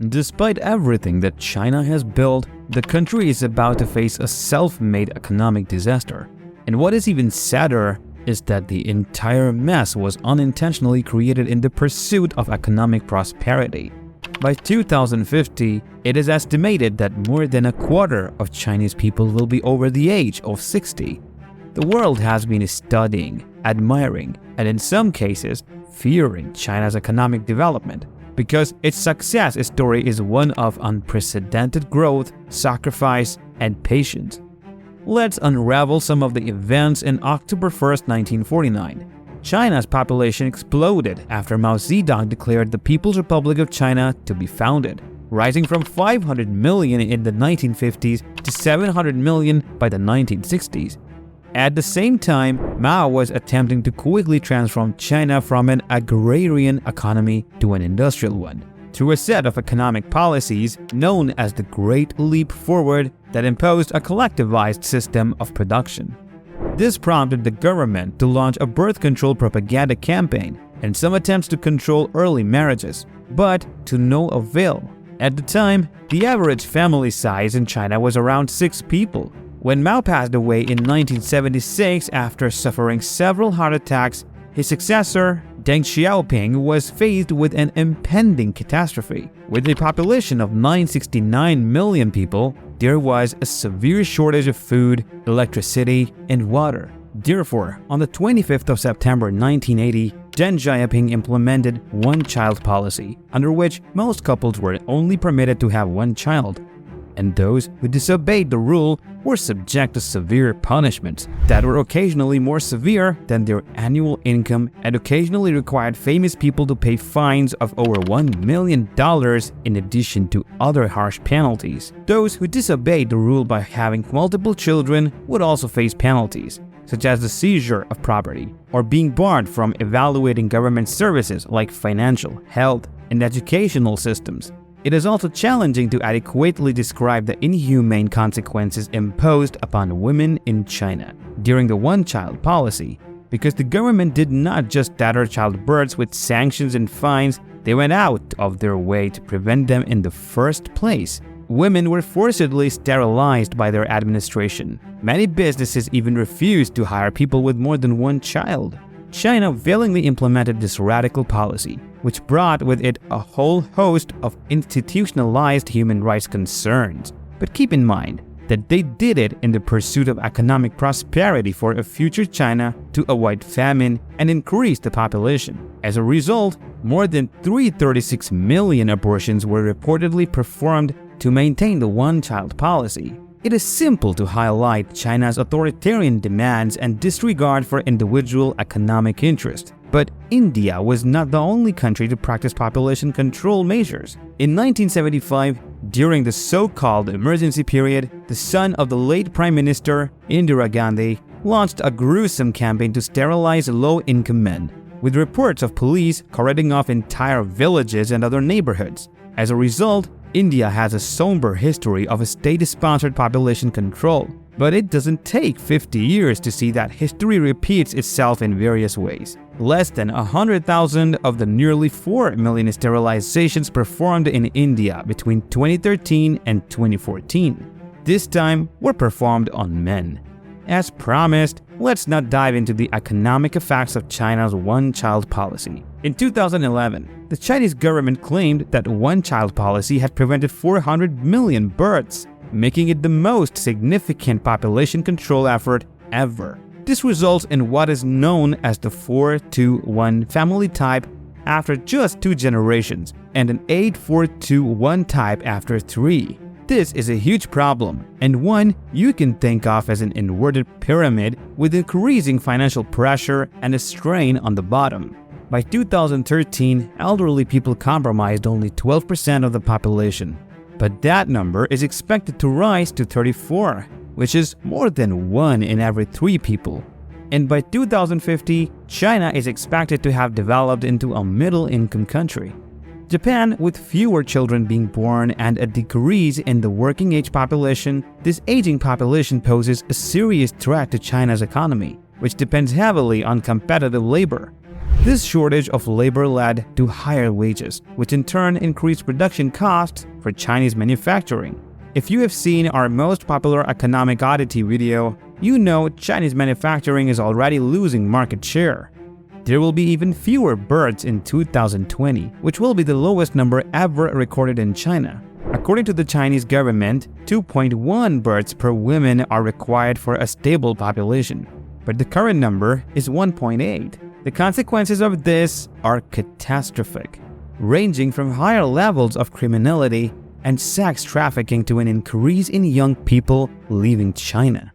Despite everything that China has built, the country is about to face a self-made economic disaster. And what is even sadder is that the entire mess was unintentionally created in the pursuit of economic prosperity. By 2050, it is estimated that more than a quarter of Chinese people will be over the age of 60. The world has been studying, admiring, and in some cases, fearing China's economic development because its success story is one of unprecedented growth, sacrifice, and patience. Let's unravel some of the events in October 1st, 1949. China's population exploded after Mao Zedong declared the People's Republic of China to be founded, rising from 500 million in the 1950s to 700 million by the 1960s. At the same time, Mao was attempting to quickly transform China from an agrarian economy to an industrial one, through a set of economic policies known as the Great Leap Forward that imposed a collectivized system of production. This prompted the government to launch a birth control propaganda campaign and some attempts to control early marriages, but to no avail. At the time, the average family size in China was around 6 people. When Mao passed away in 1976 after suffering several heart attacks, his successor, Deng Xiaoping, was faced with an impending catastrophe. With a population of 969 million people, there was a severe shortage of food, electricity, and water. Therefore, on the 25th of September 1980, Deng Xiaoping implemented one-child policy, under which most couples were only permitted to have one child, and those who disobeyed the rule were subject to severe punishments that were occasionally more severe than their annual income and occasionally required famous people to pay fines of over $1 million in addition to other harsh penalties. Those who disobeyed the rule by having multiple children would also face penalties, such as the seizure of property or being barred from evaluating government services like financial, health, and educational systems. It is also challenging to adequately describe the inhumane consequences imposed upon women in China during the one-child policy, because the government did not just deter childbirths with sanctions and fines, they went out of their way to prevent them in the first place. Women were forcibly sterilized by their administration. Many businesses even refused to hire people with more than one child. China willingly implemented this radical policy, which brought with it a whole host of institutionalized human rights concerns. But keep in mind that they did it in the pursuit of economic prosperity for a future China to avoid famine and increase the population. As a result, more than 336 million abortions were reportedly performed to maintain the one-child policy. It is simple to highlight China's authoritarian demands and disregard for individual economic interest. But India was not the only country to practice population control measures. In 1975, during the so-called emergency period, the son of the late Prime Minister, Indira Gandhi, launched a gruesome campaign to sterilize low-income men, with reports of police carting off entire villages and other neighborhoods. As a result, India has a somber history of a state-sponsored population control, but it doesn't take 50 years to see that history repeats itself in various ways. Less than 100,000 of the nearly 4 million sterilizations performed in India between 2013 and 2014, this time were performed on men. As promised, let's now dive into the economic effects of China's one-child policy. In 2011, the Chinese government claimed that one-child policy had prevented 400 million births, making it the most significant population control effort ever. This results in what is known as the 4-to-1 family type after just 2 generations and an 8-4-2-1 type after 3. This is a huge problem, and one you can think of as an inverted pyramid with increasing financial pressure and a strain on the bottom. By 2013, elderly people comprised only 12% of the population, but that number is expected to rise to 34%, which is more than 1 in every 3 people. And by 2050, China is expected to have developed into a middle-income country. Japan, with fewer children being born and a decrease in the working-age population, this aging population poses a serious threat to China's economy, which depends heavily on competitive labor. This shortage of labor led to higher wages, which in turn increased production costs for Chinese manufacturing. If you have seen our most popular economic oddity video, you know Chinese manufacturing is already losing market share. There will be even fewer births in 2020, which will be the lowest number ever recorded in China. According to the Chinese government, 2.1 births per woman are required for a stable population, but the current number is 1.8. The consequences of this are catastrophic, ranging from higher levels of criminality and sex trafficking to an increase in young people leaving China.